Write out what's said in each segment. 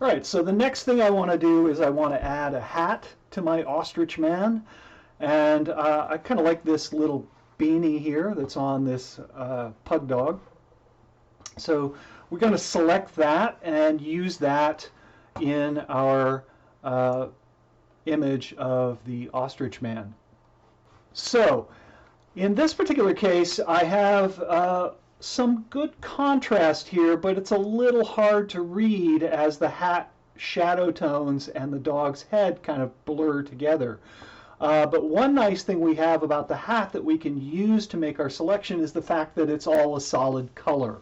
All right, so the next thing I want to do is I want to add a hat to my ostrich man. And I kind of like this little beanie here that's on this pug dog. So we're going to select that and use that in our image of the ostrich man. So in this particular case, I have some good contrast here, but it's a little hard to read as the hat shadow tones and the dog's head kind of blur together. But one nice thing we have about the hat that we can use to make our selection is the fact that it's all a solid color.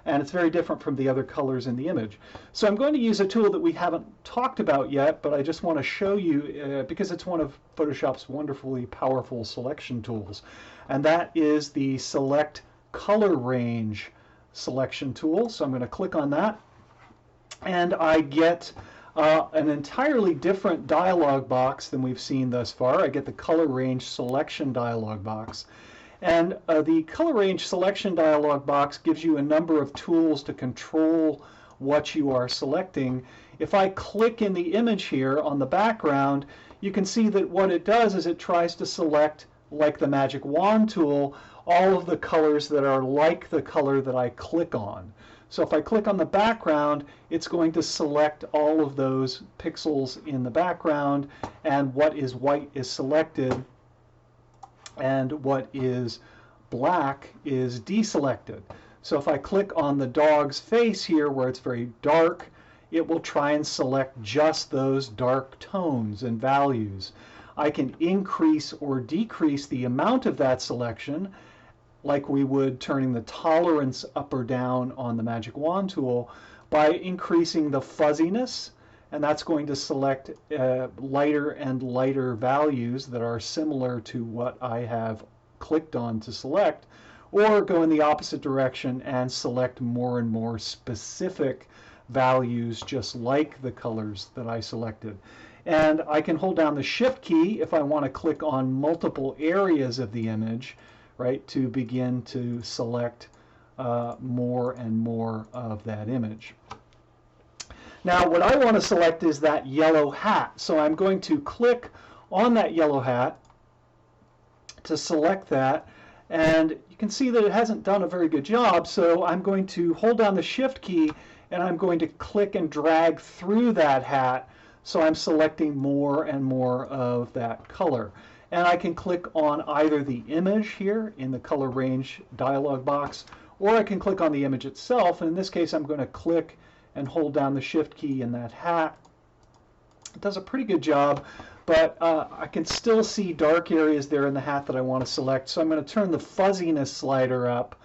And it's very different from the other colors in the image. So I'm going to use a tool that we haven't talked about yet, but I just want to show you because it's one of Photoshop's wonderfully powerful selection tools. And that is the Select Color Range selection tool. So I'm going to click on that. And I get an entirely different dialog box than we've seen thus far. I get the Color Range Selection dialog box. And the Color Range Selection dialog box gives you a number of tools to control what you are selecting. If I click in the image here on the background, you can see that what it does is it tries to select, like the Magic Wand tool, all of the colors that are like the color that I click on. So if I click on the background, it's going to select all of those pixels in the background, and what is white is selected, and what is black is deselected. So if I click on the dog's face here where it's very dark, it will try and select just those dark tones and values. I can increase or decrease the amount of that selection like we would turning the tolerance up or down on the Magic Wand tool by increasing the fuzziness, and that's going to select lighter and lighter values that are similar to what I have clicked on to select, or go in the opposite direction and select more and more specific values just like the colors that I selected. And I can hold down the Shift key if I want to click on multiple areas of the image, right, to begin to select more and more of that image. Now what I want to select is that yellow hat. So I'm going to click on that yellow hat to select that, and you can see that it hasn't done a very good job, so I'm going to hold down the Shift key and I'm going to click and drag through that hat so I'm selecting more and more of that color. And I can click on either the image here in the Color Range dialog box, or I can click on the image itself, and in this case I'm going to click and hold down the Shift key in that hat. It does a pretty good job, but I can still see dark areas there in the hat that I want to select. So I'm going to turn the fuzziness slider up,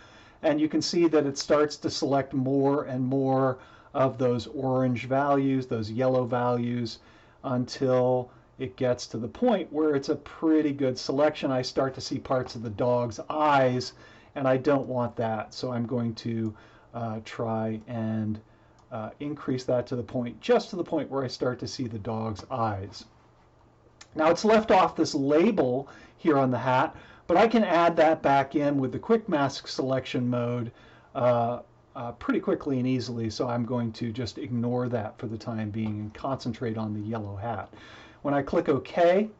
and you can see that it starts to select more and more of those orange values, those yellow values, until it gets to the point where it's a pretty good selection. I start to see parts of the dog's eyes, and I don't want that. So I'm going to try and increase that to the point, just to the point where I start to see the dog's eyes. Now it's left off this label here on the hat, but I can add that back in with the Quick Mask selection mode pretty quickly and easily, so I'm going to just ignore that for the time being and concentrate on the yellow hat. When I click OK,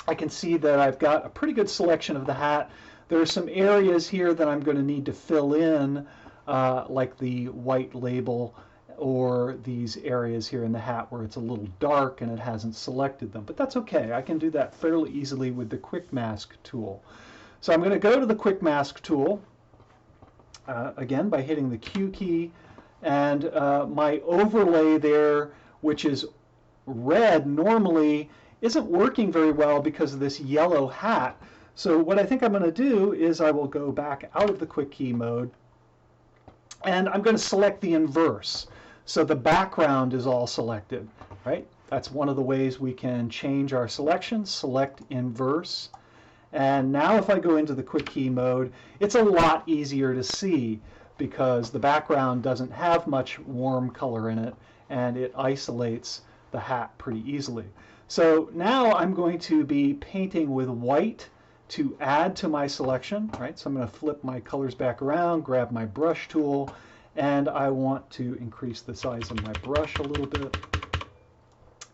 I can see that I've got a pretty good selection of the hat. There are some areas here that I'm going to need to fill in, like the white label, or these areas here in the hat where it's a little dark and it hasn't selected them. But that's okay. I can do that fairly easily with the Quick Mask tool. So I'm going to go to the Quick Mask tool, again by hitting the Q key, and my overlay there, which is red, normally isn't working very well because of this yellow hat. So what I think I'm going to do is I will go back out of the quick key mode, and I'm going to select the inverse. So the background is all selected, right? That's one of the ways we can change our selection, select inverse. And now if I go into the quick key mode, it's a lot easier to see because the background doesn't have much warm color in it, and it isolates the hat pretty easily. So now I'm going to be painting with white to add to my selection, right? So I'm going to flip my colors back around, grab my brush tool, and I want to increase the size of my brush a little bit.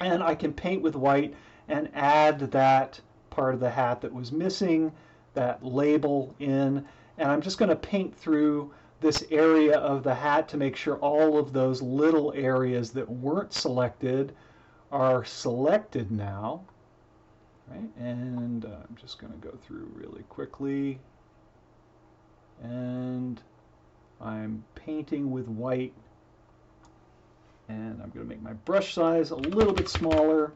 And I can paint with white and add that part of the hat that was missing, that label in, and I'm just going to paint through this area of the hat to make sure all of those little areas that weren't selected are selected now. Right? And I'm just going to go through really quickly, and I'm painting with white, and I'm going to make my brush size a little bit smaller,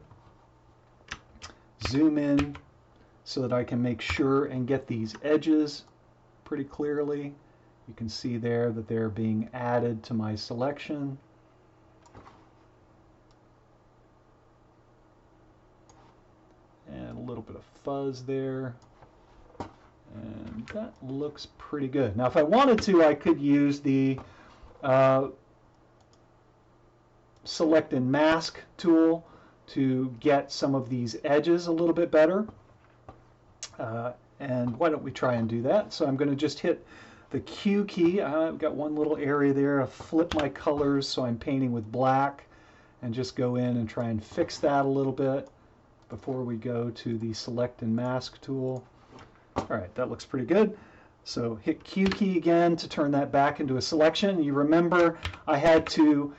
zoom in so that I can make sure and get these edges pretty clearly. You can see there that they're being added to my selection. And a little bit of fuzz there. And that looks pretty good. Now if I wanted to, I could use the Select and Mask tool to get some of these edges a little bit better. And why don't we try and do that? So I'm going to just hit the Q key. I've got one little area there. I'll flip my colors so I'm painting with black, and just go in and try and fix that a little bit before we go to the Select and Mask tool. All right, that looks pretty good. So hit Q key again to turn that back into a selection. You remember I had to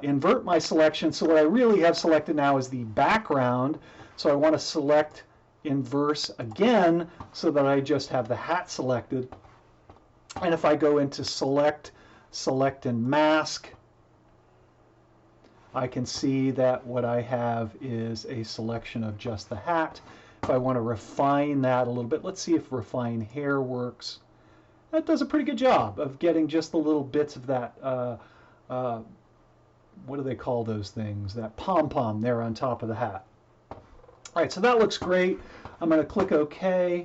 invert my selection, so what I really have selected now is the background. So I want to select inverse again so that I just have the hat selected. And if I go into Select, Select and Mask, I can see that what I have is a selection of just the hat. If I want to refine that a little bit, let's see if Refine Hair works. That does a pretty good job of getting just the little bits of that, what do they call those things? That pom-pom there on top of the hat. All right, so that looks great. I'm going to click OK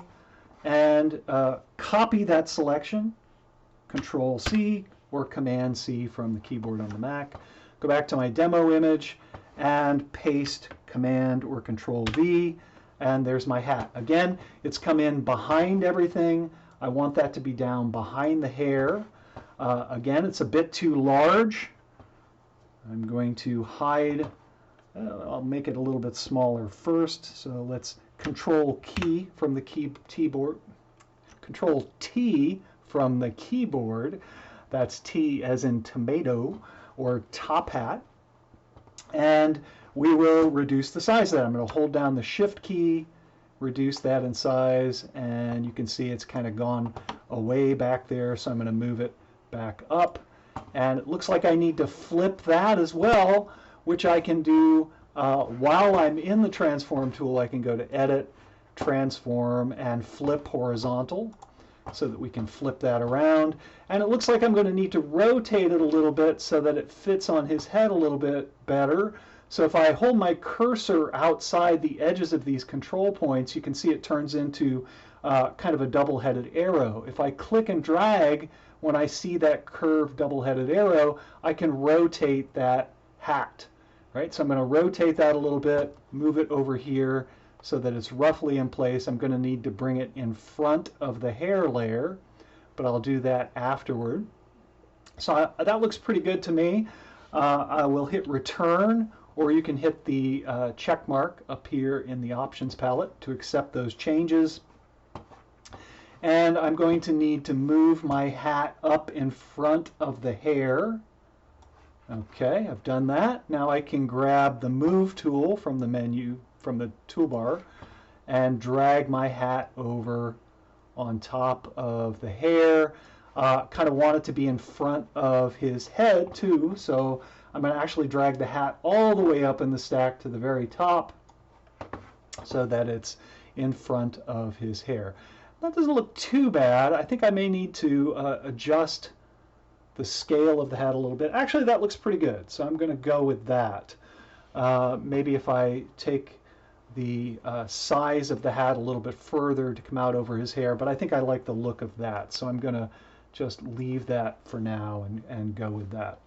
and copy that selection, Control-C or Command-C from the keyboard on the Mac. Go back to my demo image and paste Command or Control-V, and there's my hat. Again, it's come in behind everything. I want that to be down behind the hair. Again, it's a bit too large. I'm going to hide. I'll make it a little bit smaller first. So let's Control key from the keyboard. Control T from the keyboard. That's T as in tomato or top hat. And we will reduce the size of that. I'm going to hold down the Shift key, reduce that in size, and you can see it's kind of gone away back there. So I'm going to move it back up. And it looks like I need to flip that as well, which I can do while I'm in the Transform tool. I can go to Edit, Transform, and Flip Horizontal so that we can flip that around. And it looks like I'm going to need to rotate it a little bit so that it fits on his head a little bit better. So if I hold my cursor outside the edges of these control points, you can see it turns into kind of a double-headed arrow. If I click and drag, when I see that curved double-headed arrow, I can rotate that hat. Right? So I'm going to rotate that a little bit, move it over here so that it's roughly in place. I'm going to need to bring it in front of the hair layer, but I'll do that afterward. So that looks pretty good to me. I will hit Return, or you can hit the check mark up here in the Options palette to accept those changes. And I'm going to need to move my hat up in front of the hair. Okay, I've done that. Now I can grab the Move tool from the menu, from the toolbar, and drag my hat over on top of the hair. Kind of want it to be in front of his head too, so I'm going to actually drag the hat all the way up in the stack to the very top so that it's in front of his hair. That doesn't look too bad. I think I may need to adjust the scale of the hat a little bit. Actually, that looks pretty good, so I'm going to go with that. Maybe if I take the size of the hat a little bit further to come out over his hair, but I think I like the look of that, so I'm going to just leave that for now and go with that.